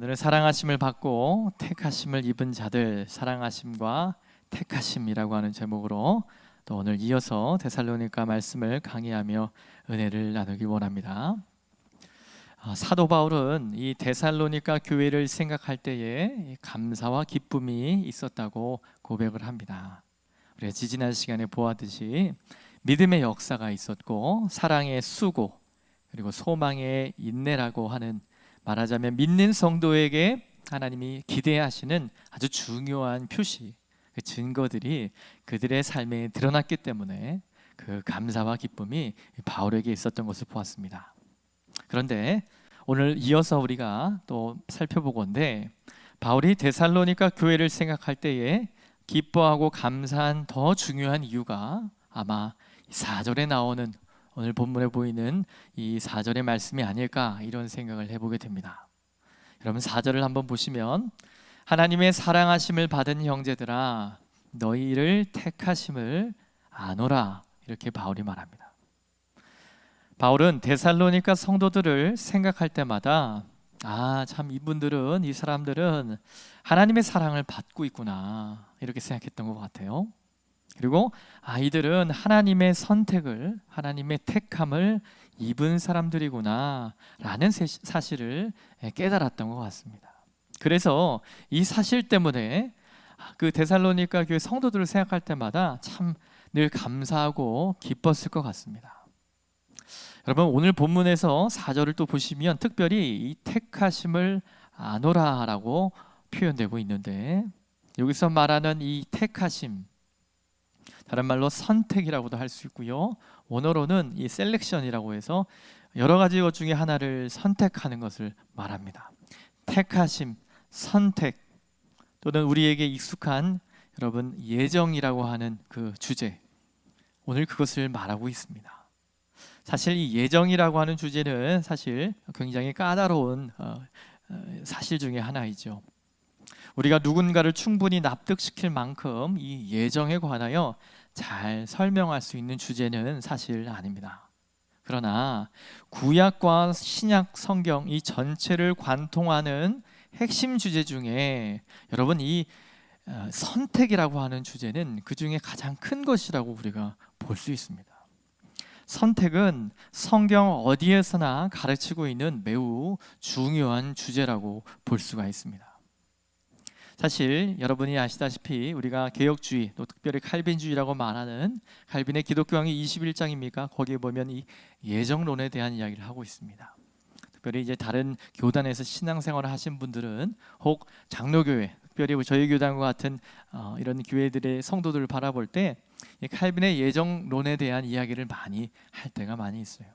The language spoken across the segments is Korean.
오늘은 사랑하심을 받고 택하심을 입은 자들, 사랑하심과 택하심이라고 하는 제목으로 또 오늘 이어서 데살로니가 말씀을 강의하며 은혜를 나누기 원합니다. 사도 바울은 이 데살로니가 교회를 생각할 때에 감사와 기쁨이 있었다고 고백을 합니다. 우리가 지지난 시간에 보았듯이 믿음의 역사가 있었고 사랑의 수고 그리고 소망의 인내라고 하는, 말하자면 믿는 성도에게 하나님이 기대하시는 아주 중요한 표시, 그 증거들이 그들의 삶에 드러났기 때문에 그 감사와 기쁨이 바울에게 있었던 것을 보았습니다. 그런데 오늘 이어서 우리가 또 살펴보건대 바울이 데살로니가 교회를 생각할 때에 기뻐하고 감사한 더 중요한 이유가 아마 4절에 나오는, 오늘 본문에 보이는 이 4절의 말씀이 아닐까, 이런 생각을 해보게 됩니다. 여러분 4절을 한번 보시면 하나님의 사랑하심을 받은 형제들아 너희를 택하심을 아노라, 이렇게 바울이 말합니다. 바울은 데살로니가 성도들을 생각할 때마다 참 이분들은, 이 사람들은 하나님의 사랑을 받고 있구나, 이렇게 생각했던 것 같아요. 그리고 이들은 하나님의 선택을, 하나님의 택함을 입은 사람들이구나 라는 사실을 깨달았던 것 같습니다. 그래서 이 사실 때문에 그 데살로니가 교회 성도들을 생각할 때마다 참 늘 감사하고 기뻤을 것 같습니다. 여러분 오늘 본문에서 4절을 또 보시면 특별히 이 택하심을 아노라라고 표현되고 있는데, 여기서 말하는 이 택하심, 다른 말로 선택이라고도 할 수 있고요, 원어로는 이 셀렉션이라고 해서 여러 가지 것 중에 하나를 선택하는 것을 말합니다. 택하심, 선택, 또는 우리에게 익숙한 여러분 예정이라고 하는 그 주제, 오늘 그것을 말하고 있습니다. 사실 이 예정이라고 하는 주제는 사실 굉장히 까다로운 사실 중에 하나이죠. 우리가 누군가를 충분히 납득시킬 만큼 이 예정에 관하여 잘 설명할 수 있는 주제는 사실 아닙니다. 그러나 구약과 신약 성경 이 전체를 관통하는 핵심 주제 중에 여러분 이 선택이라고 하는 주제는 그 중에 가장 큰 것이라고 우리가 볼 수 있습니다. 선택은 성경 어디에서나 가르치고 있는 매우 중요한 주제라고 볼 수가 있습니다. 사실 여러분이 아시다시피 우리가 개혁주의, 또 특별히 칼빈주의라고 말하는 칼빈의 기독교강의 21장입니까? 거기에 보면 이 예정론에 대한 이야기를 하고 있습니다. 특별히 이제 다른 교단에서 신앙생활을 하신 분들은, 혹 장로교회, 특별히 저희 교단과 같은 이런 교회들의 성도들을 바라볼 때 이 칼빈의 예정론에 대한 이야기를 많이 할 때가 많이 있어요.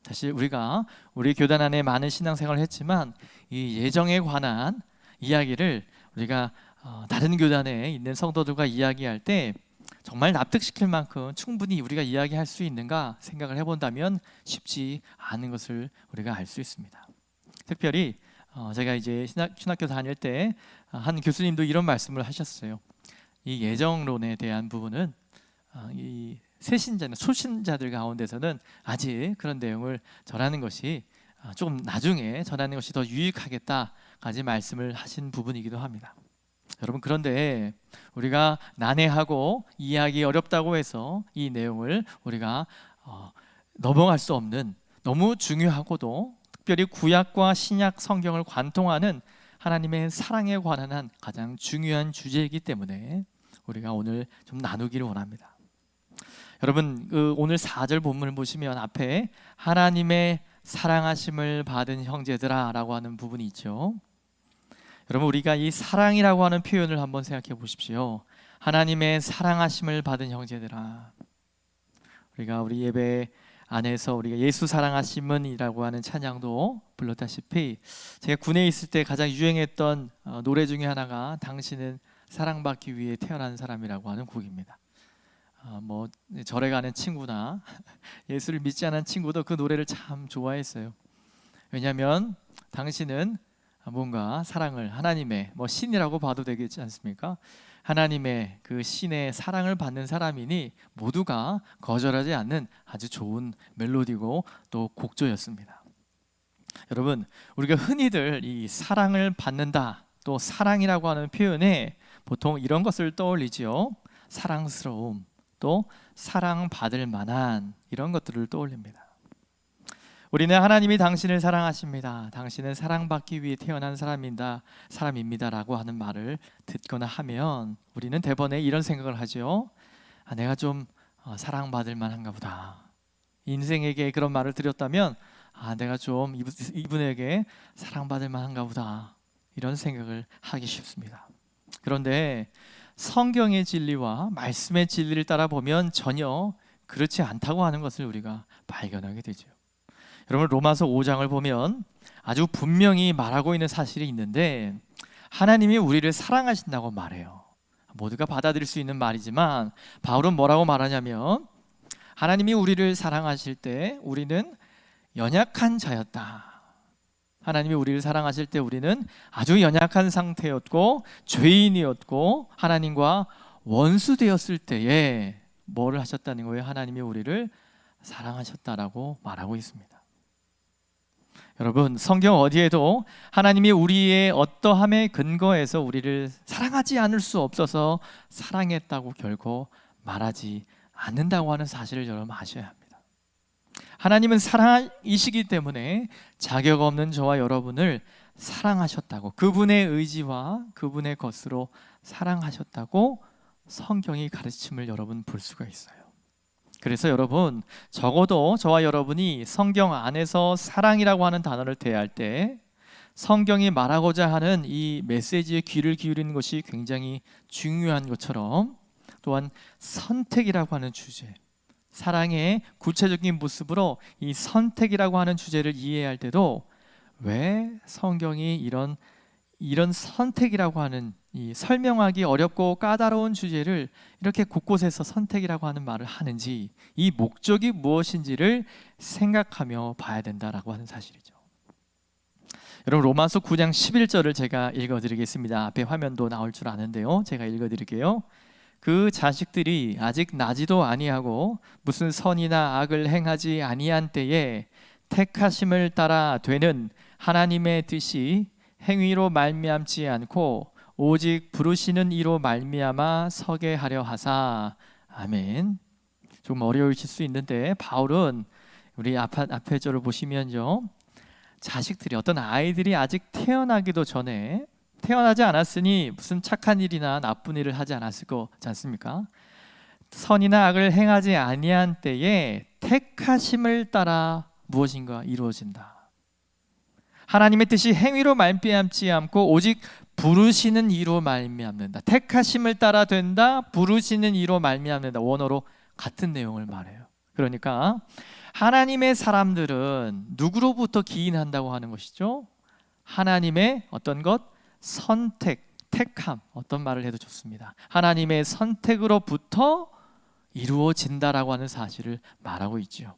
사실 우리가 우리 교단 안에 많은 신앙생활을 했지만 이 예정에 관한 이야기를 우리가 다른 교단에 있는 성도들과 이야기할 때 정말 납득시킬 만큼 충분히 우리가 이야기할 수 있는가 생각을 해본다면 쉽지 않은 것을 우리가 알 수 있습니다. 특별히 제가 이제 신학교 다닐 때 한 교수님도 이런 말씀을 하셨어요. 이 예정론에 대한 부분은 이 새신자나 초신자들 가운데서는 아직 그런 내용을 전하는 것이 조금 나중에 전하는 것이 더 유익하겠다까지 말씀을 하신 부분이기도 합니다. 여러분 그런데 우리가 난해하고 이해하기 어렵다고 해서 이 내용을 우리가 넘어갈 수 없는, 너무 중요하고도 특별히 구약과 신약 성경을 관통하는 하나님의 사랑에 관한 가장 중요한 주제이기 때문에 우리가 오늘 좀 나누기를 원합니다. 여러분 오늘 4절 본문을 보시면 앞에 하나님의 사랑하심을 받은 형제들아 라고 하는 부분이 있죠. 여러분 우리가 이 사랑이라고 하는 표현을 한번 생각해 보십시오. 하나님의 사랑하심을 받은 형제들아. 우리가 우리 예배 안에서 우리가 예수 사랑하심은이라고 하는 찬양도 불렀다시피, 제가 군에 있을 때 가장 유행했던 노래 중에 하나가 당신은 사랑받기 위해 태어난 사람이라고 하는 곡입니다. 뭐 절에 가는 친구나 예수를 믿지 않은 친구도 그 노래를 참 좋아했어요. 왜냐하면 당신은 뭔가 사랑을, 하나님의 신이라고 봐도 되겠지 않습니까? 하나님의 그 신의 사랑을 받는 사람이니 모두가 거절하지 않는 아주 좋은 멜로디고 또 곡조였습니다. 여러분, 우리가 흔히들 이 사랑을 받는다, 또 사랑이라고 하는 표현에 보통 이런 것을 떠올리지요. 사랑스러움, 또 사랑받을 만한 이런 것들을 떠올립니다. 우리는 하나님이 당신을 사랑하십니다, 당신은 사랑받기 위해 태어난 사람입니다 라고 하는 말을 듣거나 하면 우리는 대번에 이런 생각을 하죠. 내가 좀 사랑받을 만한가 보다. 인생에게 그런 말을 드렸다면 내가 좀 이분에게 사랑받을 만한가 보다, 이런 생각을 하기 쉽습니다. 그런데 성경의 진리와 말씀의 진리를 따라 보면 전혀 그렇지 않다고 하는 것을 우리가 발견하게 되죠. 여러분, 로마서 5장을 보면 아주 분명히 말하고 있는 사실이 있는데, 하나님이 우리를 사랑하신다고 말해요. 모두가 받아들일 수 있는 말이지만 바울은 뭐라고 말하냐면, 하나님이 우리를 사랑하실 때 우리는 연약한 자였다. 하나님이 우리를 사랑하실 때 우리는 아주 연약한 상태였고 죄인이었고 하나님과 원수 되었을 때에 뭐를 하셨다는 거예요? 하나님이 우리를 사랑하셨다라고 말하고 있습니다. 여러분, 성경 어디에도 하나님이 우리의 어떠함에 근거해서 우리를 사랑하지 않을 수 없어서 사랑했다고 결코 말하지 않는다고 하는 사실을 여러분 아셔야 합니다. 하나님은 사랑이시기 때문에 자격 없는 저와 여러분을 사랑하셨다고, 그분의 의지와 그분의 것으로 사랑하셨다고 성경이 가르침을 여러분 볼 수가 있어요. 그래서 여러분, 적어도 저와 여러분이 성경 안에서 사랑이라고 하는 단어를 대할 때 성경이 말하고자 하는 이 메시지에 귀를 기울이는 것이 굉장히 중요한 것처럼, 또한 선택이라고 하는 주제, 사랑의 구체적인 모습으로 이 선택이라고 하는 주제를 이해할 때도 왜 성경이 이런 선택이라고 하는 이 설명하기 어렵고 까다로운 주제를 이렇게 곳곳에서 선택이라고 하는 말을 하는지, 이 목적이 무엇인지를 생각하며 봐야 된다라고 하는 사실이죠. 여러분, 로마서 9장 11절을 제가 읽어드리겠습니다. 앞에 화면도 나올 줄 아는데요, 제가 읽어드릴게요. 그 자식들이 아직 나지도 아니하고 무슨 선이나 악을 행하지 아니한 때에 택하심을 따라 되는 하나님의 뜻이 행위로 말미암지 않고 오직 부르시는 이로 말미암아 서게 하려 하사. 아멘. 좀 어려우실 수 있는데 바울은 우리 앞에 절을 보시면요, 자식들이, 어떤 아이들이 아직 태어나기도 전에, 태어나지 않았으니 무슨 착한 일이나 나쁜 일을 하지 않았을 거지 않습니까? 선이나 악을 행하지 아니한 때에 택하심을 따라 무엇인가 이루어진다. 하나님의 뜻이 행위로 말미암지 않고 오직 부르시는 이로 말미암는다. 택하심을 따라 된다, 부르시는 이로 말미암는다. 원어로 같은 내용을 말해요. 그러니까 하나님의 사람들은 누구로부터 기인한다고 하는 것이죠? 하나님의 어떤 것? 선택, 택함, 어떤 말을 해도 좋습니다. 하나님의 선택으로부터 이루어진다라고 하는 사실을 말하고 있죠.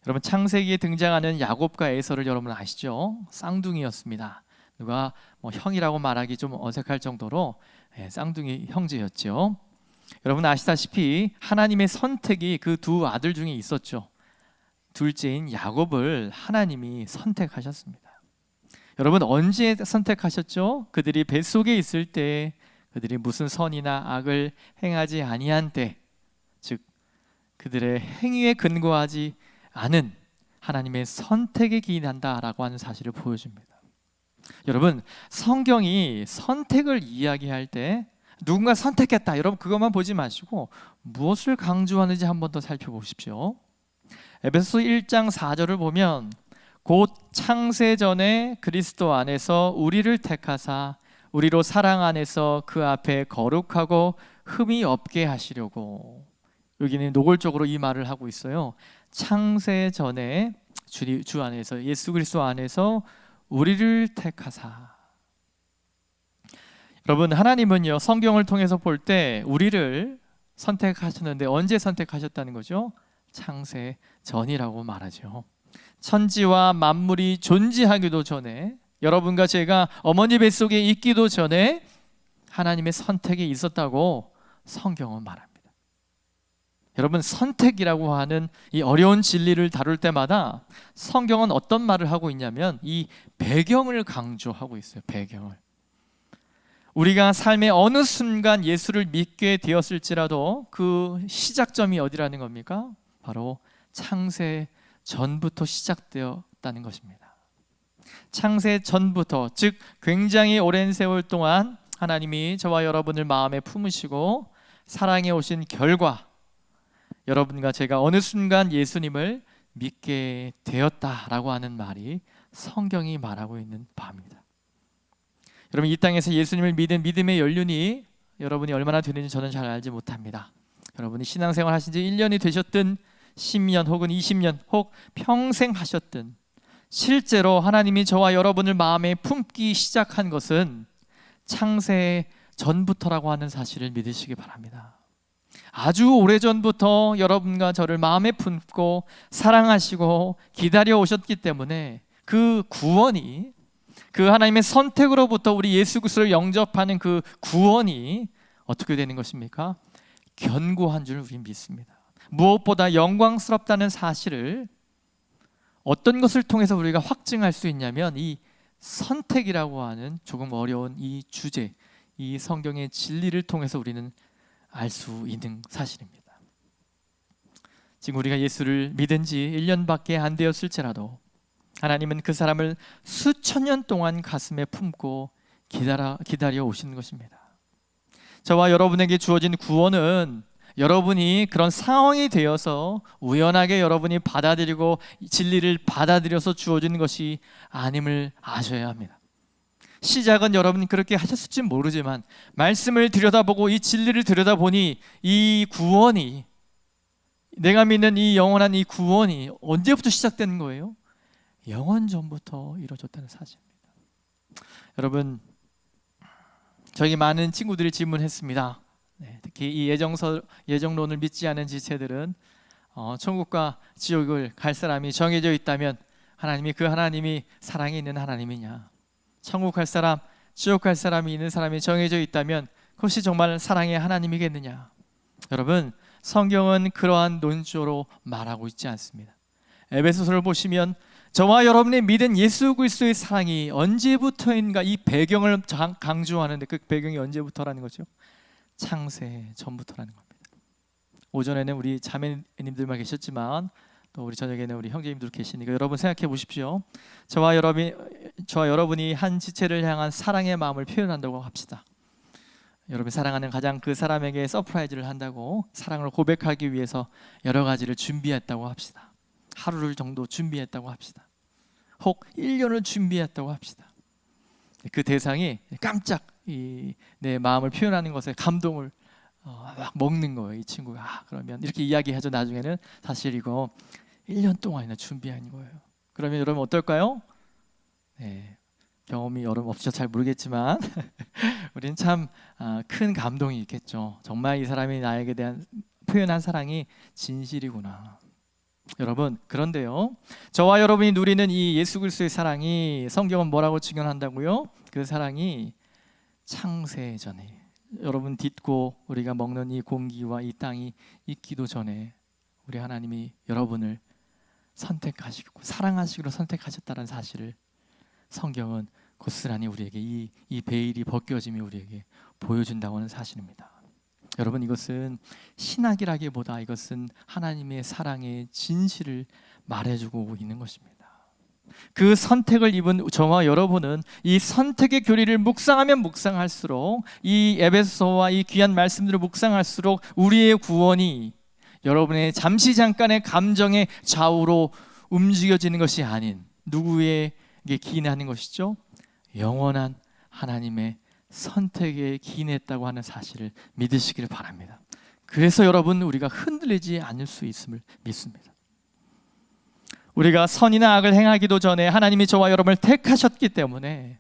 여러분, 창세기에 등장하는 야곱과 에서를 여러분 아시죠? 쌍둥이였습니다. 누가 형이라고 말하기 좀 어색할 정도로 쌍둥이 형제였죠. 여러분 아시다시피 하나님의 선택이 그 두 아들 중에 있었죠. 둘째인 야곱을 하나님이 선택하셨습니다. 여러분, 언제 선택하셨죠? 그들이 뱃속에 있을 때, 그들이 무슨 선이나 악을 행하지 아니한 때, 즉 그들의 행위에 근거하지 않은 하나님의 선택에 기인한다라고 하는 사실을 보여줍니다. 여러분, 성경이 선택을 이야기할 때 누군가 선택했다, 여러분 그것만 보지 마시고 무엇을 강조하는지 한 번 더 살펴보십시오. 에베소서 1장 4절을 보면 곧 창세전에 그리스도 안에서 우리를 택하사 우리로 사랑 안에서 그 앞에 거룩하고 흠이 없게 하시려고. 여기는 노골적으로 이 말을 하고 있어요. 창세전에 주 안에서, 예수 그리스도 안에서 우리를 택하사. 여러분, 하나님은요, 성경을 통해서 볼 때 우리를 선택하셨는데 언제 선택하셨다는 거죠? 창세전이라고 말하죠. 천지와 만물이 존재하기도 전에, 여러분과 제가 어머니 뱃속에 있기도 전에 하나님의 선택이 있었다고 성경은 말합니다. 여러분, 선택이라고 하는 이 어려운 진리를 다룰 때마다 성경은 어떤 말을 하고 있냐면 이 배경을 강조하고 있어요. 배경을. 우리가 삶의 어느 순간 예수를 믿게 되었을지라도 그 시작점이 어디라는 겁니까? 바로 창세 전부터 시작되었다는 것입니다. 창세 전부터, 즉 굉장히 오랜 세월 동안 하나님이 저와 여러분을 마음에 품으시고 사랑해 오신 결과, 여러분과 제가 어느 순간 예수님을 믿게 되었다라고 하는 말이 성경이 말하고 있는 바입니다. 여러분, 이 땅에서 예수님을 믿은 믿음의 연륜이 여러분이 얼마나 되는지 저는 잘 알지 못합니다. 여러분이 신앙생활 하신 지 1년이 되셨든 10년 혹은 20년 혹 평생 하셨든, 실제로 하나님이 저와 여러분을 마음에 품기 시작한 것은 창세 전부터라고 하는 사실을 믿으시기 바랍니다. 아주 오래전부터 여러분과 저를 마음에 품고 사랑하시고 기다려 오셨기 때문에 그 구원이, 그 하나님의 선택으로부터 우리 예수 그리스도를 영접하는 그 구원이 어떻게 되는 것입니까? 견고한 줄 우리는 믿습니다. 무엇보다 영광스럽다는 사실을 어떤 것을 통해서 우리가 확증할 수 있냐면 이 선택이라고 하는 조금 어려운 이 주제, 이 성경의 진리를 통해서 우리는 알 수 있는 사실입니다. 지금 우리가 예수를 믿은 지 1년밖에 안 되었을지라도 하나님은 그 사람을 수천 년 동안 가슴에 품고 기다려 오시는 것입니다. 저와 여러분에게 주어진 구원은 여러분이 그런 상황이 되어서 우연하게 여러분이 받아들이고 진리를 받아들여서 주어진 것이 아님을 아셔야 합니다. 시작은 여러분이 그렇게 하셨을지 모르지만 말씀을 들여다보고 이 진리를 들여다보니 이 구원이, 내가 믿는 이 영원한 이 구원이 언제부터 시작된 거예요? 영원 전부터 이루어졌다는 사실입니다. 여러분, 저희 많은 친구들이 질문했습니다. 특히 이 예정론을 믿지 않은 지체들은 천국과 지옥을 갈 사람이 정해져 있다면 하나님이 그 하나님이 사랑이 있는 하나님이냐? 천국 갈 사람, 지옥 갈 사람이 있는 사람이 정해져 있다면 그것이 정말 사랑의 하나님이겠느냐? 여러분, 성경은 그러한 논조로 말하고 있지 않습니다. 에베소서를 보시면 저와 여러분의 믿은 예수 그리스도의 사랑이 언제부터인가, 이 배경을 강조하는데 그 배경이 언제부터라는 거죠? 창세 전부터라는 겁니다. 오전에는 우리 자매님들만 계셨지만 또 우리 저녁에는 우리 형제님들 계시니까 여러분 생각해 보십시오. 저와 여러분이 한 지체를 향한 사랑의 마음을 표현한다고 합시다. 여러분이 사랑하는 가장 그 사람에게 서프라이즈를 한다고, 사랑을 고백하기 위해서 여러 가지를 준비했다고 합시다. 하루를 정도 준비했다고 합시다. 혹 1년을 준비했다고 합시다. 그 대상이 깜짝 내 마음을 표현하는 것에 감동을 막 먹는 거예요. 이 친구가 그러면 이렇게 이야기하죠. 나중에는 사실 이거 1년 동안이나 준비한 거예요. 그러면 여러분 어떨까요? 경험이 여러분 없으셔서 잘 모르겠지만 우리는 참 큰 감동이 있겠죠. 정말 이 사람이 나에게 대한 표현한 사랑이 진실이구나. 여러분, 그런데요, 저와 여러분이 누리는 이 예수 그리스도의 사랑이 성경은 뭐라고 증언한다고요? 그 사랑이 창세 전에, 여러분 딛고 우리가 먹는 이 공기와 이 땅이 있기도 전에 우리 하나님이 여러분을 선택하시고 사랑하시기로 선택하셨다는 사실을 성경은 고스란히 우리에게 이 베일이 벗겨짐이 우리에게 보여준다고 하는 사실입니다. 여러분, 이것은 신학이라기보다 이것은 하나님의 사랑의 진실을 말해주고 있는 것입니다. 그 선택을 입은 저와 여러분은 이 선택의 교리를 묵상하면 묵상할수록, 이 에베소서와 이 귀한 말씀들을 묵상할수록 우리의 구원이 여러분의 잠시 잠깐의 감정의 좌우로 움직여지는 것이 아닌 누구에게 기인하는 것이죠? 영원한 하나님의 선택에 기인했다고 하는 사실을 믿으시기를 바랍니다. 그래서 여러분, 우리가 흔들리지 않을 수 있음을 믿습니다. 우리가 선이나 악을 행하기도 전에 하나님이 저와 여러분을 택하셨기 때문에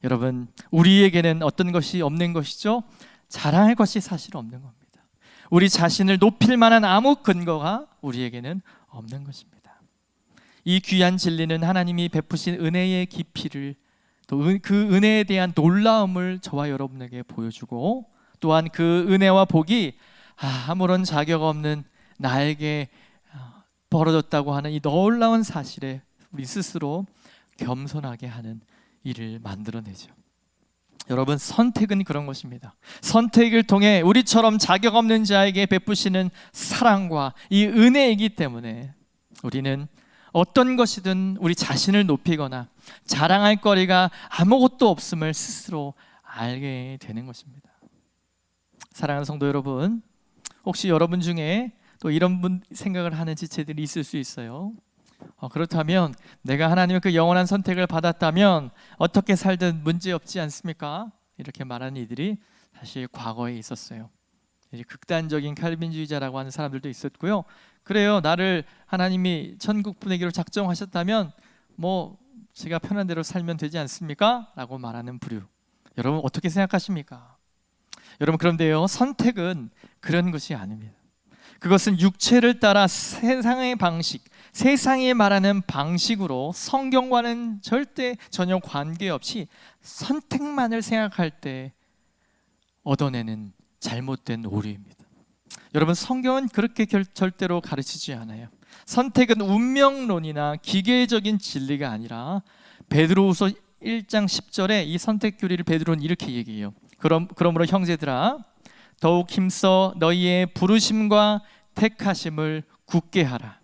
여러분, 우리에게는 어떤 것이 없는 것이죠? 자랑할 것이 사실 없는 겁니다. 우리 자신을 높일 만한 아무 근거가 우리에게는 없는 것입니다. 이 귀한 진리는 하나님이 베푸신 은혜의 깊이를, 또 그 은혜에 대한 놀라움을 저와 여러분에게 보여주고, 또한 그 은혜와 복이 아무런 자격 없는 나에게 벌어졌다고 하는 이 놀라운 사실에 우리 스스로 겸손하게 하는 일을 만들어내죠. 여러분, 선택은 그런 것입니다. 선택을 통해 우리처럼 자격 없는 자에게 베푸시는 사랑과 이 은혜이기 때문에 우리는 어떤 것이든 우리 자신을 높이거나 자랑할 거리가 아무것도 없음을 스스로 알게 되는 것입니다. 사랑하는 성도 여러분, 혹시 여러분 중에 또 이런 분 생각을 하는 지체들이 있을 수 있어요. 그렇다면 내가 하나님의 그 영원한 선택을 받았다면 어떻게 살든 문제없지 않습니까? 이렇게 말하는 이들이 사실 과거에 있었어요. 극단적인 칼빈주의자라고 하는 사람들도 있었고요. 그래요, 나를 하나님이 천국 보내기로 작정하셨다면 뭐 제가 편한 대로 살면 되지 않습니까? 라고 말하는 부류. 여러분 어떻게 생각하십니까? 여러분, 그런데요, 선택은 그런 것이 아닙니다. 그것은 육체를 따라 세상의 방식, 세상이 말하는 방식으로 성경과는 절대 전혀 관계없이 선택만을 생각할 때 얻어내는 잘못된 오류입니다. 여러분, 성경은 그렇게 절대로 가르치지 않아요. 선택은 운명론이나 기계적인 진리가 아니라 베드로후서 1장 10절에 이 선택 교리를 베드로는 이렇게 얘기해요. 그러므로 형제들아, 더욱 힘써 너희의 부르심과 택하심을 굳게 하라.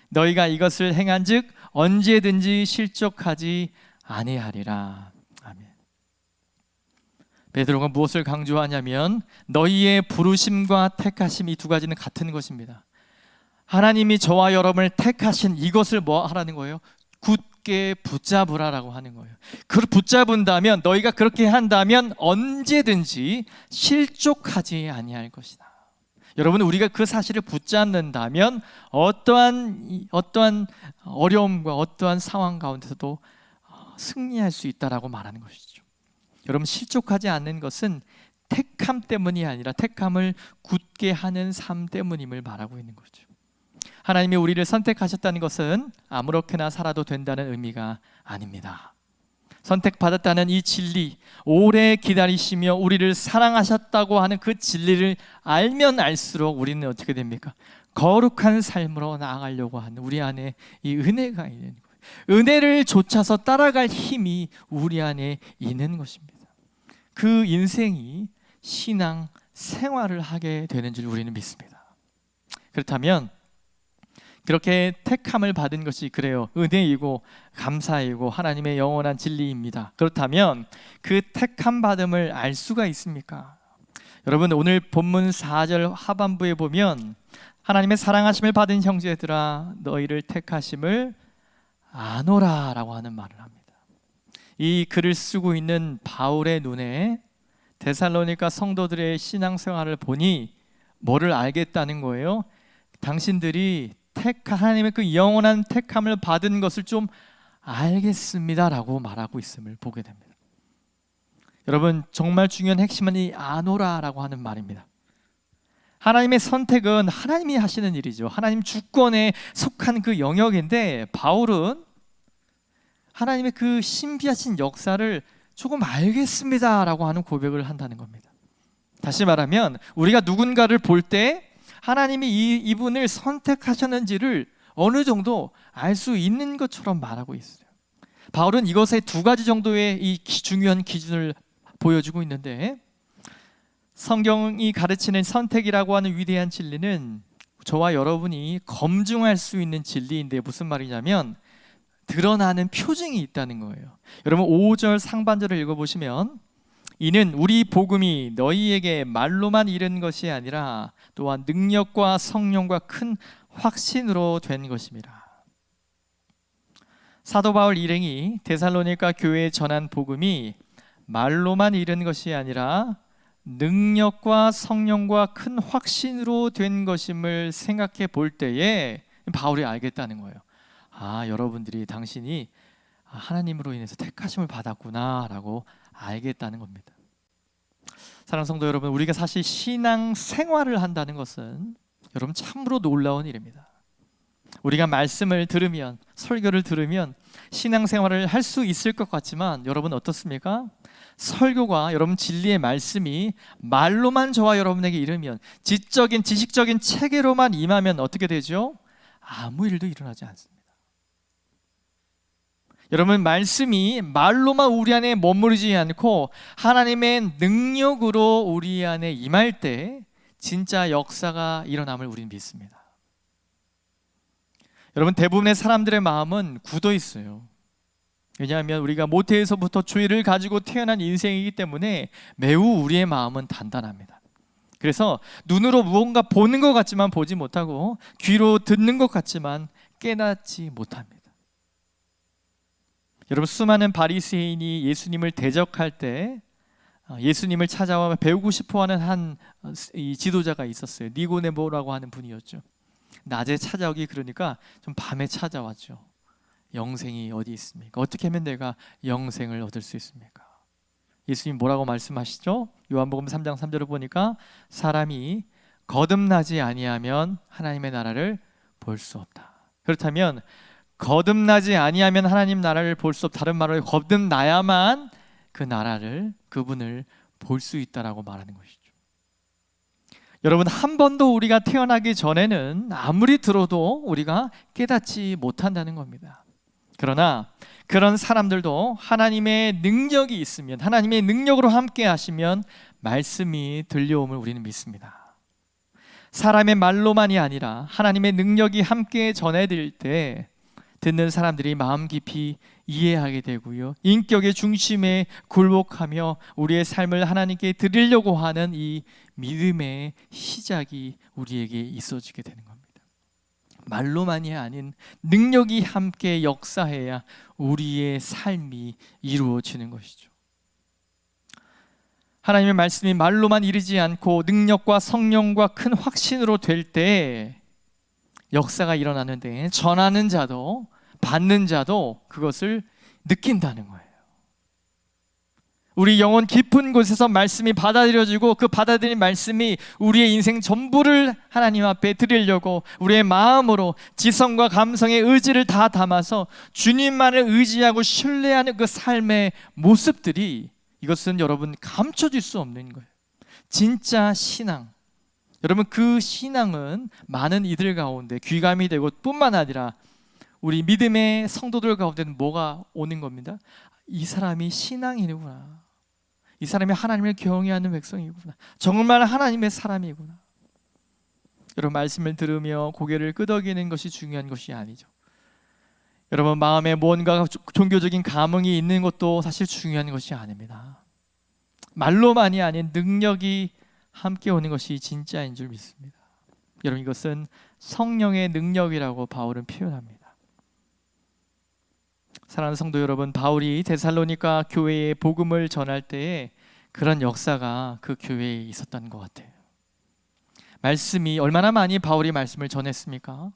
너희가 이것을 행한즉 언제든지 실족하지 아니하리라. 아멘. 베드로가 무엇을 강조하냐면 너희의 부르심과 택하심, 이 두 가지는 같은 것입니다. 하나님이 저와 여러분을 택하신 이것을 뭐 하라는 거예요? 굳게 붙잡으라라고 하는 거예요. 그걸 붙잡은다면, 너희가 그렇게 한다면 언제든지 실족하지 아니할 것이다. 여러분, 우리가 그 사실을 붙잡는다면 어떠한 어려움과 어떠한 상황 가운데서도 승리할 수 있다라고 말하는 것이죠. 여러분, 실족하지 않는 것은 택함 때문이 아니라 택함을 굳게 하는 삶 때문임을 말하고 있는 거죠. 하나님이 우리를 선택하셨다는 것은 아무렇게나 살아도 된다는 의미가 아닙니다. 선택받았다는 이 진리, 오래 기다리시며 우리를 사랑하셨다고 하는 그 진리를 알면 알수록 우리는 어떻게 됩니까? 거룩한 삶으로 나아가려고 하는 우리 안에 이 은혜가 있는 거예요. 은혜를 좇아서 따라갈 힘이 우리 안에 있는 것입니다. 그 인생이 신앙 생활을 하게 되는 줄 우리는 믿습니다. 그렇다면 그렇게 택함을 받은 것이 그래요, 은혜이고 감사이고 하나님의 영원한 진리입니다. 그렇다면 그 택함 받음을 알 수가 있습니까? 여러분, 오늘 본문 4절 하반부에 보면 하나님의 사랑하심을 받은 형제들아 너희를 택하심을 아노라 라고 하는 말을 합니다. 이 글을 쓰고 있는 바울의 눈에 데살로니가 성도들의 신앙생활을 보니 뭐를 알겠다는 거예요? 당신들이 하나님의 그 영원한 택함을 받은 것을 좀 알겠습니다라고 말하고 있음을 보게 됩니다. 여러분, 정말 중요한 핵심은 이 아노라라고 하는 말입니다. 하나님의 선택은 하나님이 하시는 일이죠. 하나님 주권에 속한 그 영역인데 바울은 하나님의 그 신비하신 역사를 조금 알겠습니다라고 하는 고백을 한다는 겁니다. 다시 말하면 우리가 누군가를 볼 때 하나님이 이분을 선택하셨는지를 어느 정도 알 수 있는 것처럼 말하고 있어요. 바울은 이것에 두 가지 정도의 이 중요한 기준을 보여주고 있는데, 성경이 가르치는 선택이라고 하는 위대한 진리는 저와 여러분이 검증할 수 있는 진리인데 무슨 말이냐면 드러나는 표징이 있다는 거예요. 여러분 5절 상반절을 읽어보시면 이는 우리 복음이 너희에게 말로만 이른 것이 아니라 또한 능력과 성령과 큰 확신으로 된 것입니다. 사도 바울 일행이 데살로니가 교회에 전한 복음이 말로만 이른 것이 아니라 능력과 성령과 큰 확신으로 된 것임을 생각해 볼 때에 바울이 알겠다는 거예요. 여러분들이 당신이 하나님으로 인해서 택하심을 받았구나 라고 알겠다는 겁니다. 사랑하는 성도 여러분, 우리가 사실 신앙 생활을 한다는 것은 여러분 참으로 놀라운 일입니다. 우리가 말씀을 들으면, 설교를 들으면 신앙생활을 할 수 있을 것 같지만 여러분 어떻습니까? 설교가 여러분 진리의 말씀이 말로만 저와 여러분에게 이르면 지적인 지식적인 체계로만 임하면 어떻게 되죠? 아무 일도 일어나지 않습니다. 여러분 말씀이 말로만 우리 안에 머무르지 않고 하나님의 능력으로 우리 안에 임할 때 진짜 역사가 일어남을 우리는 믿습니다. 여러분 대부분의 사람들의 마음은 굳어 있어요. 왜냐하면 우리가 모태에서부터 죄를 가지고 태어난 인생이기 때문에 매우 우리의 마음은 단단합니다. 그래서 눈으로 무언가 보는 것 같지만 보지 못하고 귀로 듣는 것 같지만 깨닫지 못합니다. 여러분 수많은 바리새인이 예수님을 대적할 때 예수님을 찾아와 배우고 싶어하는 한 지도자가 있었어요. 니고데모라고 하는 분이었죠. 낮에 찾아오기 그러니까 좀 밤에 찾아왔죠. 영생이 어디 있습니까? 어떻게 하면 내가 영생을 얻을 수 있습니까? 예수님 뭐라고 말씀하시죠? 요한복음 3장 3절을 보니까 사람이 거듭나지 아니하면 하나님의 나라를 볼 수 없다. 그렇다면 거듭나지 아니하면 하나님 나라를 볼 수 없다. 다른 말로 거듭나야만 그 나라를 그분을 볼 수 있다라고 말하는 것이죠. 여러분 한 번도 우리가 태어나기 전에는 아무리 들어도 우리가 깨닫지 못한다는 겁니다. 그러나 그런 사람들도 하나님의 능력이 있으면 하나님의 능력으로 함께 하시면 말씀이 들려옴을 우리는 믿습니다. 사람의 말로만이 아니라 하나님의 능력이 함께 전해질 때 듣는 사람들이 마음 깊이 이해하게 되고요, 인격의 중심에 굴복하며 우리의 삶을 하나님께 드리려고 하는 이 믿음의 시작이 우리에게 있어지게 되는 겁니다. 말로만이 아닌 능력이 함께 역사해야 우리의 삶이 이루어지는 것이죠. 하나님의 말씀이 말로만 이르지 않고 능력과 성령과 큰 확신으로 될 때 역사가 일어나는데 전하는 자도 받는 자도 그것을 느낀다는 거예요. 우리 영혼 깊은 곳에서 말씀이 받아들여지고 그 받아들인 말씀이 우리의 인생 전부를 하나님 앞에 드리려고 우리의 마음으로 지성과 감성의 의지를 다 담아서 주님만을 의지하고 신뢰하는 그 삶의 모습들이, 이것은 여러분 감춰질 수 없는 거예요. 진짜 신앙. 여러분 그 신앙은 많은 이들 가운데 귀감이 되고 뿐만 아니라 우리 믿음의 성도들 가운데는 뭐가 오는 겁니다. 이 사람이 신앙이구나. 이 사람이 하나님을 경외하는 백성이구나. 정말 하나님의 사람이구나. 여러분 말씀을 들으며 고개를 끄덕이는 것이 중요한 것이 아니죠. 여러분 마음에 뭔가 종교적인 감흥이 있는 것도 사실 중요한 것이 아닙니다. 말로만이 아닌 능력이 함께 오는 것이 진짜인 줄 믿습니다. 여러분 이것은 성령의 능력이라고 바울은 표현합니다. 사랑하는 성도 여러분, 바울이 데살로니가 교회에 복음을 전할 때에 그런 역사가 그 교회에 있었던 것 같아요. 말씀이 얼마나 많이 바울이 말씀을 전했습니까?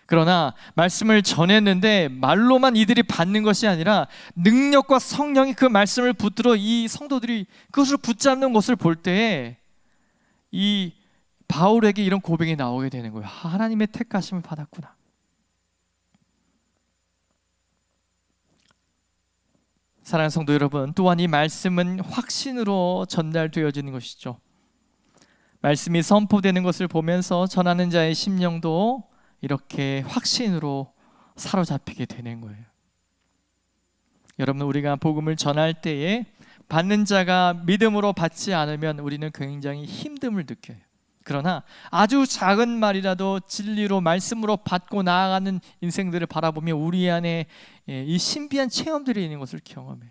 그러나 말씀을 전했는데 말로만 이들이 받는 것이 아니라 능력과 성령이 그 말씀을 붙들어 이 성도들이 그것을 붙잡는 것을 볼 때에 이 바울에게 이런 고백이 나오게 되는 거예요. 하나님의 택하심을 받았구나. 사랑하는 성도 여러분, 또한 이 말씀은 확신으로 전달되어지는 것이죠. 말씀이 선포되는 것을 보면서 전하는 자의 심령도 이렇게 확신으로 사로잡히게 되는 거예요. 여러분 우리가 복음을 전할 때에 받는 자가 믿음으로 받지 않으면 우리는 굉장히 힘듦을 느껴요. 그러나 아주 작은 말이라도 진리로 말씀으로 받고 나아가는 인생들을 바라보며 우리 안에 이 신비한 체험들이 있는 것을 경험해요.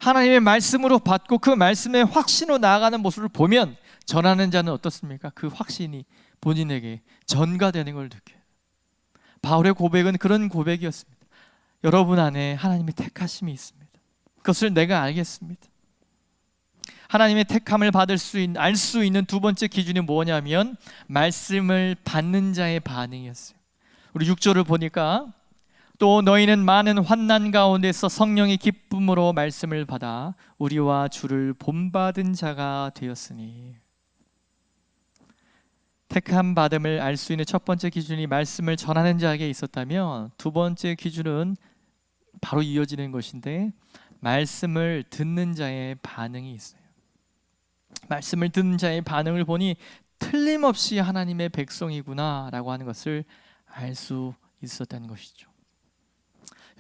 하나님의 말씀으로 받고 그 말씀의 확신으로 나아가는 모습을 보면 전하는 자는 어떻습니까? 그 확신이 본인에게 전가되는 걸 느껴요. 바울의 고백은 그런 고백이었습니다. 여러분 안에 하나님의 택하심이 있습니다. 그것을 내가 알겠습니다. 하나님의 택함을 받을 수 있는, 알 수 있는 두 번째 기준이 뭐냐면 말씀을 받는 자의 반응이었어요. 우리 6절을 보니까 또 너희는 많은 환난 가운데서 성령의 기쁨으로 말씀을 받아 우리와 주를 본받은 자가 되었으니. 택함 받음을 알 수 있는 첫 번째 기준이 말씀을 전하는 자에게 있었다면 두 번째 기준은 바로 이어지는 것인데 말씀을 듣는 자의 반응이 있어요. 말씀을 듣는 자의 반응을 보니 틀림없이 하나님의 백성이구나 라고 하는 것을 알 수 있었다는 것이죠.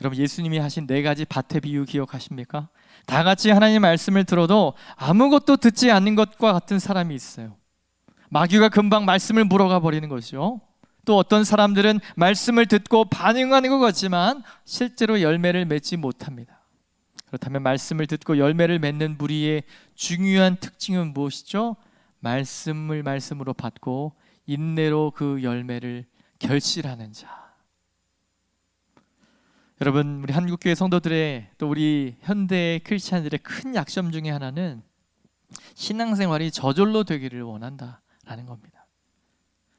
여러분, 예수님이 하신 4가지 밭의 비유 기억하십니까? 다 같이 하나님의 말씀을 들어도 아무것도 듣지 않는 것과 같은 사람이 있어요. 마귀가 금방 말씀을 물어가 버리는 것이죠. 또 어떤 사람들은 말씀을 듣고 반응하는 것 같지만 실제로 열매를 맺지 못합니다. 그렇다면 말씀을 듣고 열매를 맺는 무리의 중요한 특징은 무엇이죠? 말씀을 말씀으로 받고 인내로 그 열매를 결실하는 자. 여러분, 우리 한국교회 성도들의 또 우리 현대 크리스찬들의 큰 약점 중에 하나는 신앙생활이 저절로 되기를 원한다라는 겁니다.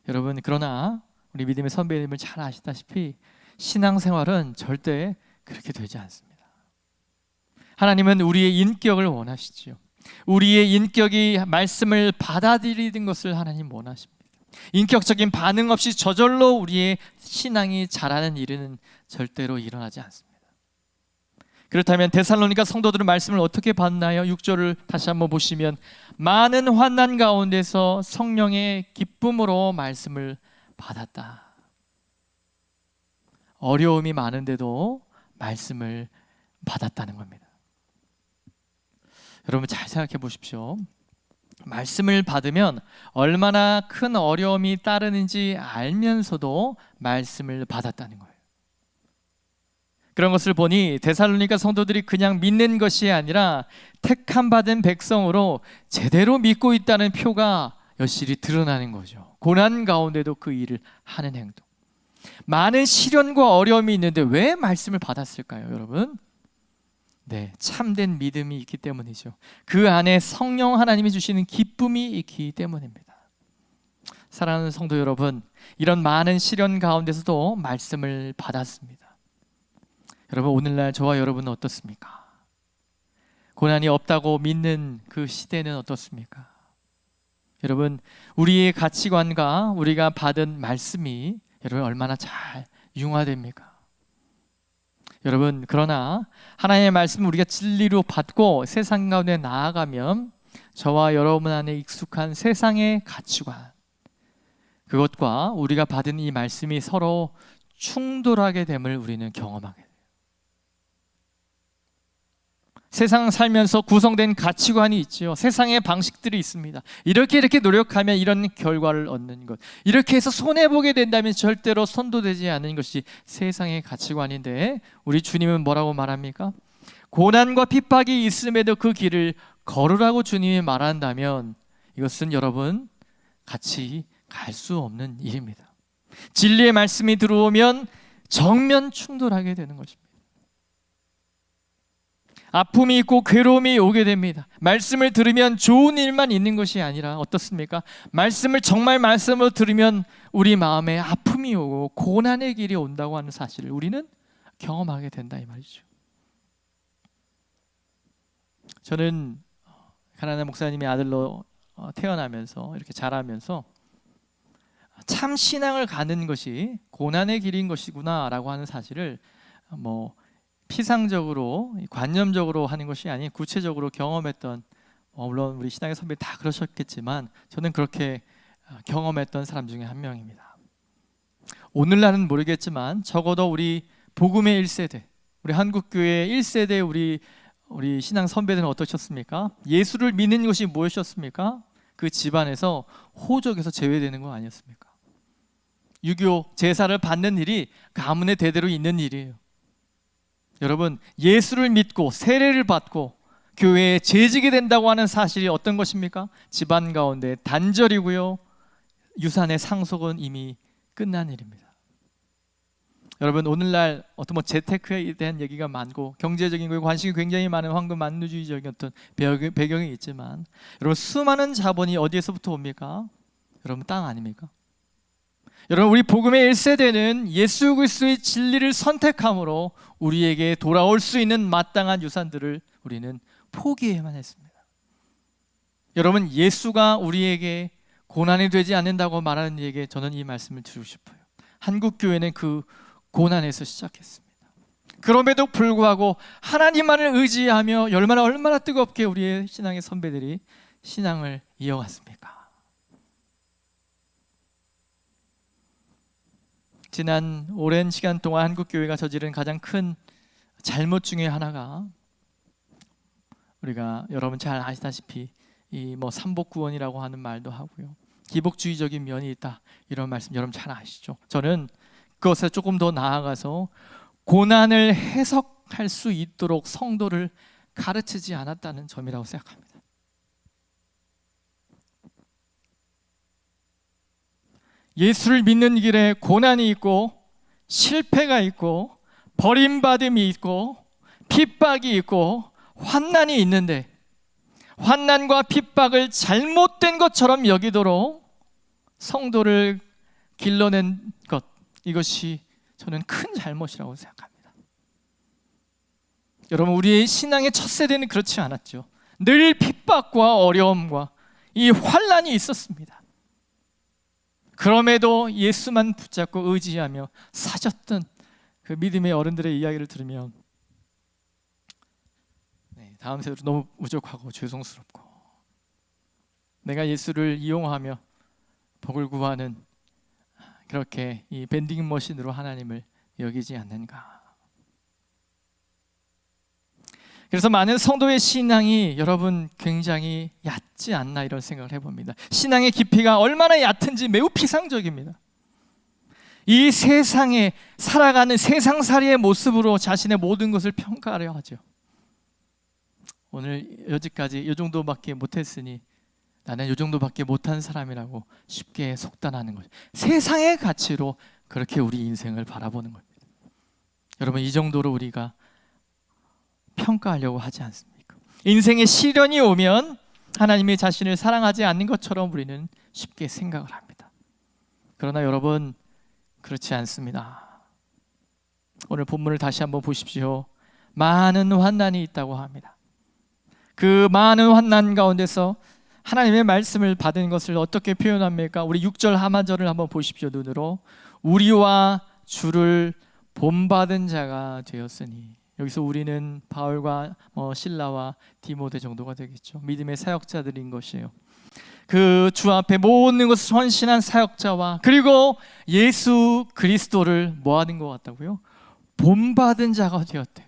여러분, 그러나 우리 믿음의 선배님을 잘 아시다시피 신앙생활은 절대 그렇게 되지 않습니다. 하나님은 우리의 인격을 원하시지요. 우리의 인격이 말씀을 받아들이는 것을 하나님 원하십니다. 인격적인 반응 없이 저절로 우리의 신앙이 자라는 일은 절대로 일어나지 않습니다. 그렇다면 데살로니가 성도들은 말씀을 어떻게 받나요? 6절을 다시 한번 보시면 많은 환난 가운데서 성령의 기쁨으로 말씀을 받았다. 어려움이 많은데도 말씀을 받았다는 겁니다. 여러분, 잘 생각해 보십시오. 말씀을 받으면 얼마나 큰 어려움이 따르는지 알면서도 말씀을 받았다는 거예요. 그런 것을 보니 데살로니가 성도들이 그냥 믿는 것이 아니라 택함 받은 백성으로 제대로 믿고 있다는 표가 여실히 드러나는 거죠. 고난 가운데도 그 일을 하는 행동. 많은 시련과 어려움이 있는데 왜 말씀을 받았을까요, 여러분? 네, 참된 믿음이 있기 때문이죠. 그 안에 성령 하나님이 주시는 기쁨이 있기 때문입니다. 사랑하는 성도 여러분, 이런 많은 시련 가운데서도 말씀을 받았습니다. 여러분, 오늘날 저와 여러분은 어떻습니까? 고난이 없다고 믿는 그 시대는 어떻습니까? 여러분, 우리의 가치관과 우리가 받은 말씀이 여러분 얼마나 잘 융화됩니까? 여러분, 그러나 하나님의 말씀을 우리가 진리로 받고 세상 가운데 나아가면 저와 여러분 안에 익숙한 세상의 가치관, 그것과 우리가 받은 이 말씀이 서로 충돌하게 됨을 우리는 경험하게 돼요. 세상 살면서 구성된 가치관이 있죠. 세상의 방식들이 있습니다. 이렇게 노력하면 이런 결과를 얻는 것, 이렇게 해서 손해보게 된다면 절대로 선도되지 않는 것이 세상의 가치관인데, 우리 주님은 뭐라고 말합니까? 고난과 핍박이 있음에도 그 길을 걸으라고 주님이 말한다면 이것은 여러분 같이 갈 수 없는 일입니다. 진리의 말씀이 들어오면 정면 충돌하게 되는 것입니다. 아픔이 있고 괴로움이 오게 됩니다. 말씀을 들으면 좋은 일만 있는 것이 아니라 어떻습니까? 말씀을 정말 말씀으로 들으면 우리 마음에 아픔이 오고 고난의 길이 온다고 하는 사실을 우리는 경험하게 된다 이 말이죠. 저는 가나안 목사님의 아들로 태어나면서 이렇게 자라면서 참 신앙을 가는 것이 고난의 길인 것이구나라고 하는 사실을 피상적으로 관념적으로 하는 것이 아닌 구체적으로 경험했던, 물론 우리 신앙의 선배 다 그러셨겠지만 저는 그렇게 경험했던 사람 중에 한 명입니다. 오늘날은 모르겠지만 적어도 우리 복음의 1세대, 우리 한국교회 1세대 우리 신앙 선배들은 어떠셨습니까? 예수를 믿는 것이 무엇이었습니까? 그 집안에서 호적에서 제외되는 거 아니었습니까? 유교 제사를 받는 일이 가문의 대대로 있는 일이에요. 여러분, 예수를 믿고 세례를 받고 교회에 재직이 된다고 하는 사실이 어떤 것입니까? 집안 가운데 단절이고요, 유산의 상속은 이미 끝난 일입니다. 여러분, 오늘날 어떤 재테크에 대한 얘기가 많고 경제적인 거에 관심이 굉장히 많은 황금 만누주의적인 어떤 배경이 있지만, 여러분 수많은 자본이 어디에서부터 옵니까? 여러분 땅 아닙니까? 여러분, 우리 복음의 1세대는 예수 그리스도의 진리를 선택함으로 우리에게 돌아올 수 있는 마땅한 유산들을 우리는 포기해야만 했습니다. 여러분, 예수가 우리에게 고난이 되지 않는다고 말하는 이에게 저는 이 말씀을 드리고 싶어요. 한국교회는 그 고난에서 시작했습니다. 그럼에도 불구하고 하나님만을 의지하며 얼마나 뜨겁게 우리의 신앙의 선배들이 신앙을 이어갔습니까? 지난 오랜 시간 동안 한국교회가 저지른 가장 큰 잘못 중에 하나가, 우리가 여러분 잘 아시다시피 이 삼복구원이라고 하는 말도 하고요, 기복주의적인 면이 있다, 이런 말씀 여러분 잘 아시죠? 저는 그것에 조금 더 나아가서 고난을 해석할 수 있도록 성도를 가르치지 않았다는 점이라고 생각합니다. 예수를 믿는 길에 고난이 있고 실패가 있고 버림받음이 있고 핍박이 있고 환난이 있는데, 환난과 핍박을 잘못된 것처럼 여기도록 성도를 길러낸 것, 이것이 저는 큰 잘못이라고 생각합니다. 여러분, 우리의 신앙의 첫 세대는 그렇지 않았죠. 늘 핍박과 어려움과 이 환난이 있었습니다. 그럼에도 예수만 붙잡고 의지하며 사셨던 그 믿음의 어른들의 이야기를 들으면 다음 세대로 너무 부족하고 죄송스럽고, 내가 예수를 이용하며 복을 구하는 그렇게 이 밴딩 머신으로 하나님을 여기지 않는가. 그래서 많은 성도의 신앙이 여러분 굉장히 얕지 않나, 이런 생각을 해봅니다. 신앙의 깊이가 얼마나 얕은지 매우 피상적입니다. 이 세상에 살아가는 세상살이의 모습으로 자신의 모든 것을 평가하려 하죠. 오늘 여지까지 이 정도밖에 못했으니 나는 이 정도밖에 못한 사람이라고 쉽게 속단하는 거죠. 세상의 가치로 그렇게 우리 인생을 바라보는 겁니다. 여러분, 이 정도로 우리가 평가하려고 하지 않습니까? 인생의 시련이 오면 하나님이 자신을 사랑하지 않는 것처럼 우리는 쉽게 생각을 합니다. 그러나 여러분, 그렇지 않습니다. 오늘 본문을 다시 한번 보십시오. 많은 환난이 있다고 합니다. 그 많은 환난 가운데서 하나님의 말씀을 받은 것을 어떻게 표현합니까? 우리 6절 하반절을 한번 보십시오. 눈으로. 우리와 주를 본받은 자가 되었으니. 여기서 우리는 바울과 실라와 디모데 정도가 되겠죠. 믿음의 사역자들인 것이에요. 그 주 앞에 모든 것을 헌신한 사역자와, 그리고 예수 그리스도를 뭐 하는 것 같다고요? 본받은 자가 되었대요.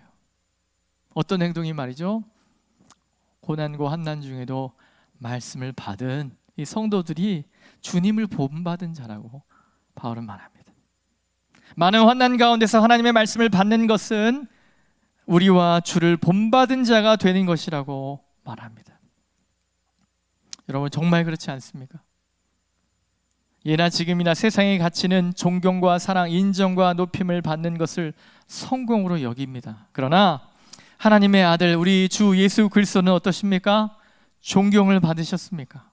어떤 행동이 말이죠? 고난과 환난 중에도 말씀을 받은 이 성도들이 주님을 본받은 자라고 바울은 말합니다. 많은 환난 가운데서 하나님의 말씀을 받는 것은 우리와 주를 본받은 자가 되는 것이라고 말합니다. 여러분, 정말 그렇지 않습니까? 예나 지금이나 세상의 가치는 존경과 사랑, 인정과 높임을 받는 것을 성공으로 여깁니다. 그러나 하나님의 아들 우리 주 예수 그리스도는 어떠십니까? 존경을 받으셨습니까?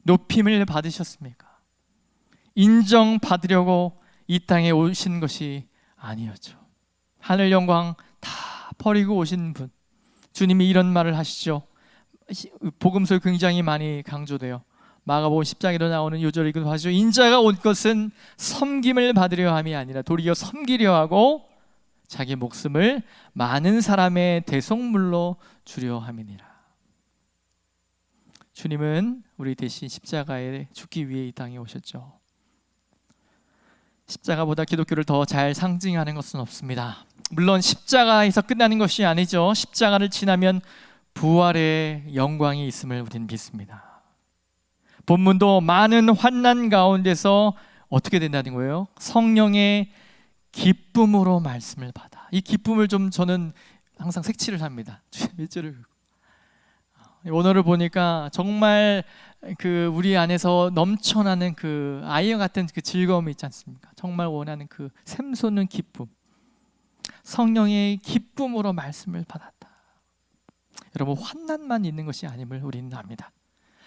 높임을 받으셨습니까? 인정받으려고 이 땅에 오신 것이 아니었죠. 하늘 영광 다 버리고 오신 분, 주님이 이런 말을 하시죠. 복음서에 굉장히 많이 강조돼요. 마가복음 10장에도 나오는 요절이기도 하죠. 인자가 온 것은 섬김을 받으려 함이 아니라 도리어 섬기려 하고 자기 목숨을 많은 사람의 대속물로 주려 함이니라. 주님은 우리 대신 십자가에 죽기 위해 이 땅에 오셨죠. 십자가보다 기독교를 더 잘 상징하는 것은 없습니다. 물론 십자가에서 끝나는 것이 아니죠. 십자가를 지나면 부활의 영광이 있음을 우리는 믿습니다. 본문도 많은 환난 가운데서 어떻게 된다는 거예요? 성령의 기쁨으로 말씀을 받아. 이 기쁨을 좀 저는 항상 색칠을 합니다. 몇 절을 원어를 보니까 정말 그 우리 안에서 넘쳐나는 그 아이와 같은 그 즐거움이 있지 않습니까? 정말 원하는 그 샘솟는 기쁨, 성령의 기쁨으로 말씀을 받았다. 여러분, 환난만 있는 것이 아님을 우리는 압니다.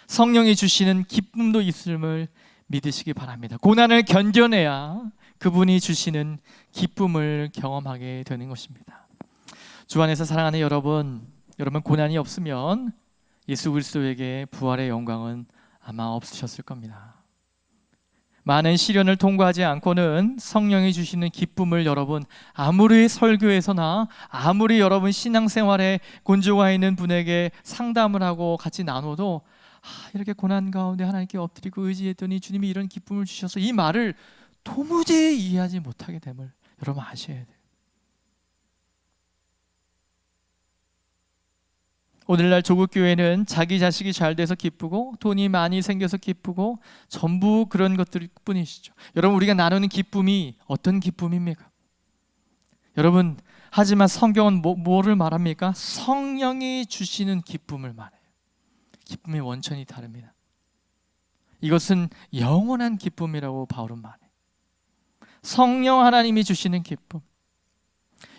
성령이 주시는 기쁨도 있음을 믿으시기 바랍니다. 고난을 견뎌내야 그분이 주시는 기쁨을 경험하게 되는 것입니다. 주 안에서 사랑하는 여러분 고난이 없으면 예수 그리스도에게 부활의 영광은 아마 없으셨을 겁니다. 많은 시련을 통과하지 않고는 성령이 주시는 기쁨을 여러분 아무리 설교에서나 아무리 여러분 신앙생활에 곤조가 있는 분에게 상담을 하고 같이 나눠도 이렇게 고난 가운데 하나님께 엎드리고 의지했더니 주님이 이런 기쁨을 주셔서 이 말을 도무지 이해하지 못하게 됨을 여러분 아셔야 돼요. 오늘날 조국 교회는 자기 자식이 잘 돼서 기쁘고 돈이 많이 생겨서 기쁘고 전부 그런 것들 뿐이시죠. 여러분, 우리가 나누는 기쁨이 어떤 기쁨입니까? 여러분, 하지만 성경은 뭐를 말합니까? 성령이 주시는 기쁨을 말해요. 기쁨의 원천이 다릅니다. 이것은 영원한 기쁨이라고 바울은 말해요. 성령 하나님이 주시는 기쁨.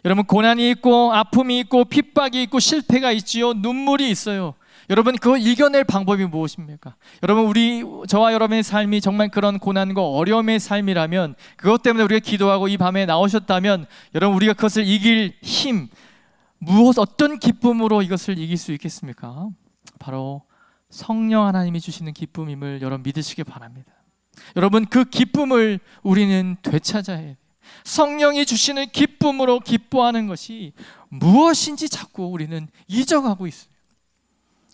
여러분, 고난이 있고 아픔이 있고 핍박이 있고 실패가 있지요. 눈물이 있어요. 여러분, 그거 이겨낼 방법이 무엇입니까? 여러분, 저와 여러분의 삶이 정말 그런 고난과 어려움의 삶이라면, 그것 때문에 우리가 기도하고 이 밤에 나오셨다면, 여러분, 우리가 그것을 이길 힘, 어떤 기쁨으로 이것을 이길 수 있겠습니까? 바로 성령 하나님이 주시는 기쁨임을 여러분 믿으시기 바랍니다. 여러분, 그 기쁨을 우리는 되찾아야 해요. 성령이 주시는 기쁨으로 기뻐하는 것이 무엇인지 자꾸 우리는 잊어가고 있어요.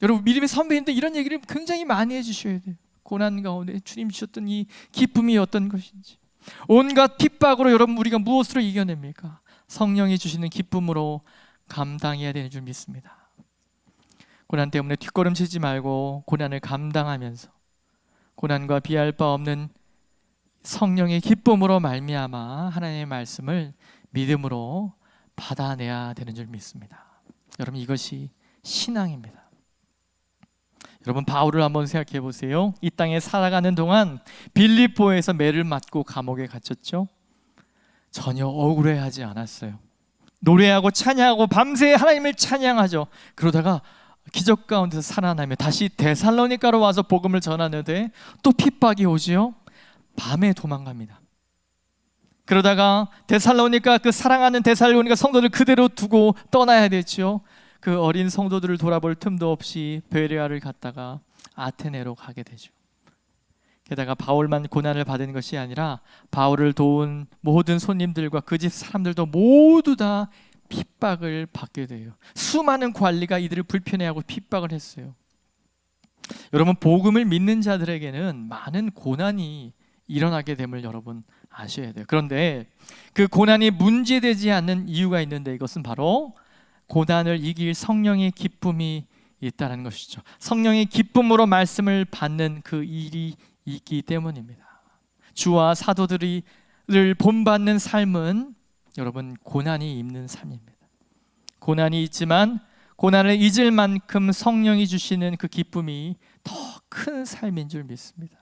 여러분, 믿음의 선배님들 이런 얘기를 굉장히 많이 해주셔야 돼요. 고난 가운데 주님 주셨던 이 기쁨이 어떤 것인지. 온갖 핍박으로 여러분 우리가 무엇으로 이겨냅니까? 성령이 주시는 기쁨으로 감당해야 되는 줄 믿습니다. 고난 때문에 뒷걸음치지 말고 고난을 감당하면서 고난과 비할 바 없는 성령의 기쁨으로 말미암아 하나님의 말씀을 믿음으로 받아내야 되는 줄 믿습니다. 여러분, 이것이 신앙입니다. 여러분, 바울을 한번 생각해 보세요. 이 땅에 살아가는 동안 빌립보에서 매를 맞고 감옥에 갇혔죠. 전혀 억울해하지 않았어요. 노래하고 찬양하고 밤새 하나님을 찬양하죠. 그러다가 기적 가운데서 살아나며 다시 데살로니가로 와서 복음을 전하는데 또 핍박이 오지요. 밤에 도망갑니다. 그러다가 데살로니가, 그 사랑하는 데살로니가 성도들 그대로 두고 떠나야 되죠. 그 어린 성도들을 돌아볼 틈도 없이 베레아를 갔다가 아테네로 가게 되죠. 게다가 바울만 고난을 받은 것이 아니라 바울을 도운 모든 손님들과 그 집 사람들도 모두 다 핍박을 받게 돼요. 수많은 관리가 이들을 불편해하고 핍박을 했어요. 여러분, 복음을 믿는 자들에게는 많은 고난이 일어나게 됨을 여러분 아셔야 돼요. 그런데 그 고난이 문제되지 않는 이유가 있는데, 이것은 바로 고난을 이길 성령의 기쁨이 있다는 것이죠. 성령의 기쁨으로 말씀을 받는 그 일이 있기 때문입니다. 주와 사도들을 본받는 삶은 여러분 고난이 있는 삶입니다. 고난이 있지만 고난을 잊을 만큼 성령이 주시는 그 기쁨이 더 큰 삶인 줄 믿습니다.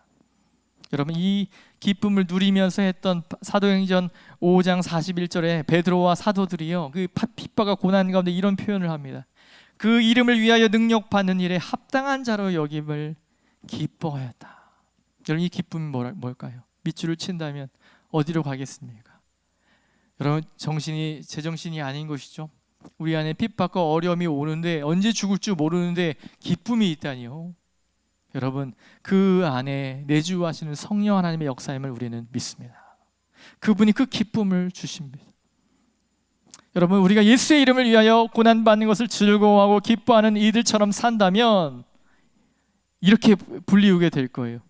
여러분, 이 기쁨을 누리면서 했던 사도행전 5장 41절에 베드로와 사도들이요, 그 핍박과 고난 가운데 이런 표현을 합니다. 그 이름을 위하여 능력받는 일에 합당한 자로 여김을 기뻐하였다. 여러분, 이 기쁨이 뭘까요? 밑줄을 친다면 어디로 가겠습니까? 여러분, 제정신이 아닌 것이죠. 우리 안에 핍박과 어려움이 오는데, 언제 죽을 줄 모르는데 기쁨이 있다니요. 여러분, 그 안에 내주하시는 성령 하나님의 역사임을 우리는 믿습니다. 그분이 그 기쁨을 주십니다. 여러분, 우리가 예수의 이름을 위하여 고난받는 것을 즐거워하고 기뻐하는 이들처럼 산다면 이렇게 불리우게 될 거예요.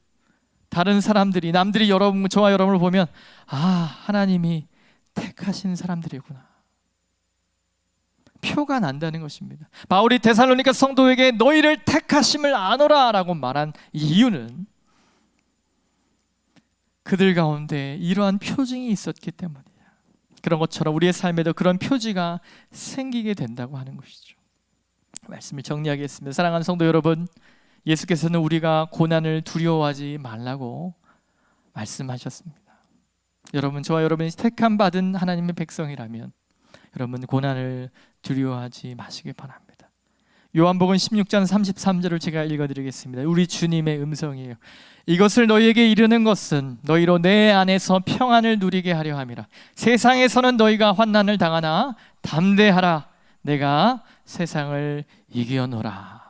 다른 사람들이, 남들이 저와 여러분을 보면 하나님이 택하신 사람들이구나, 표가 난다는 것입니다. 바울이 데살로니가 성도에게 너희를 택하심을 아노라 라고 말한 이유는 그들 가운데 이러한 표징이 있었기 때문이에요. 그런 것처럼 우리의 삶에도 그런 표지가 생기게 된다고 하는 것이죠. 말씀을 정리하겠습니다. 사랑하는 성도 여러분, 예수께서는 우리가 고난을 두려워하지 말라고 말씀하셨습니다. 여러분, 저와 여러분이 택함 받은 하나님의 백성이라면 여러분 고난을 두려워하지 마시기 바랍니다. 요한복음 16장 33절을 제가 읽어드리겠습니다. 우리 주님의 음성이에요. 이것을 너희에게 이르는 것은 너희로 내 안에서 평안을 누리게 하려 함이라. 세상에서는 너희가 환난을 당하나 담대하라. 내가 세상을 이겨노라.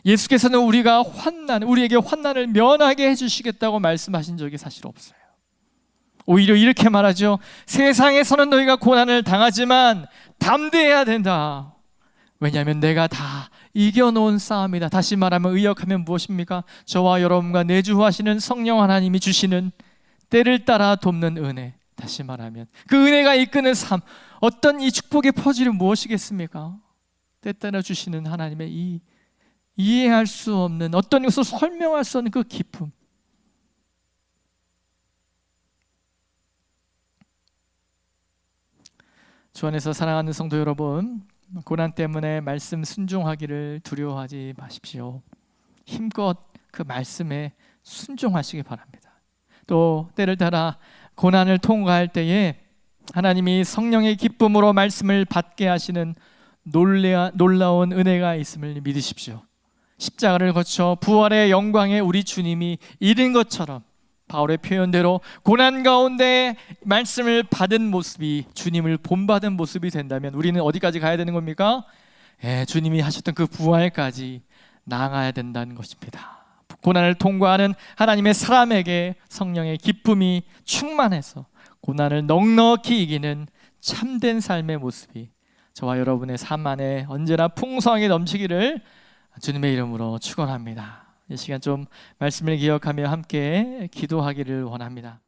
예수께서는 우리에게 환난을 면하게 해주시겠다고 말씀하신 적이 사실 없어요. 오히려 이렇게 말하죠. 세상에서는 너희가 고난을 당하지만 담대해야 된다. 왜냐하면 내가 다 이겨놓은 싸움이다. 다시 말하면 의역하면 무엇입니까? 저와 여러분과 내주하시는 성령 하나님이 주시는 때를 따라 돕는 은혜. 다시 말하면 그 은혜가 이끄는 삶, 어떤 이 축복의 퍼즐이 무엇이겠습니까? 때 따라 주시는 하나님의 이 이해할 수 없는, 어떤 것을 설명할 수 없는 그 기쁨. 주 안에서 사랑하는 성도 여러분, 고난 때문에 말씀 순종하기를 두려워하지 마십시오. 힘껏 그 말씀에 순종하시기 바랍니다. 또 때를 따라 고난을 통과할 때에 하나님이 성령의 기쁨으로 말씀을 받게 하시는 놀라운 은혜가 있음을 믿으십시오. 십자가를 거쳐 부활의 영광에 우리 주님이 이른 것처럼 바울의 표현대로 고난 가운데 말씀을 받은 모습이 주님을 본받은 모습이 된다면 우리는 어디까지 가야 되는 겁니까? 주님이 하셨던 그 부활까지 나아가야 된다는 것입니다. 고난을 통과하는 하나님의 사람에게 성령의 기쁨이 충만해서 고난을 넉넉히 이기는 참된 삶의 모습이 저와 여러분의 삶 안에 언제나 풍성하게 넘치기를 주님의 이름으로 축원합니다. 이 시간 좀 말씀을 기억하며 함께 기도하기를 원합니다.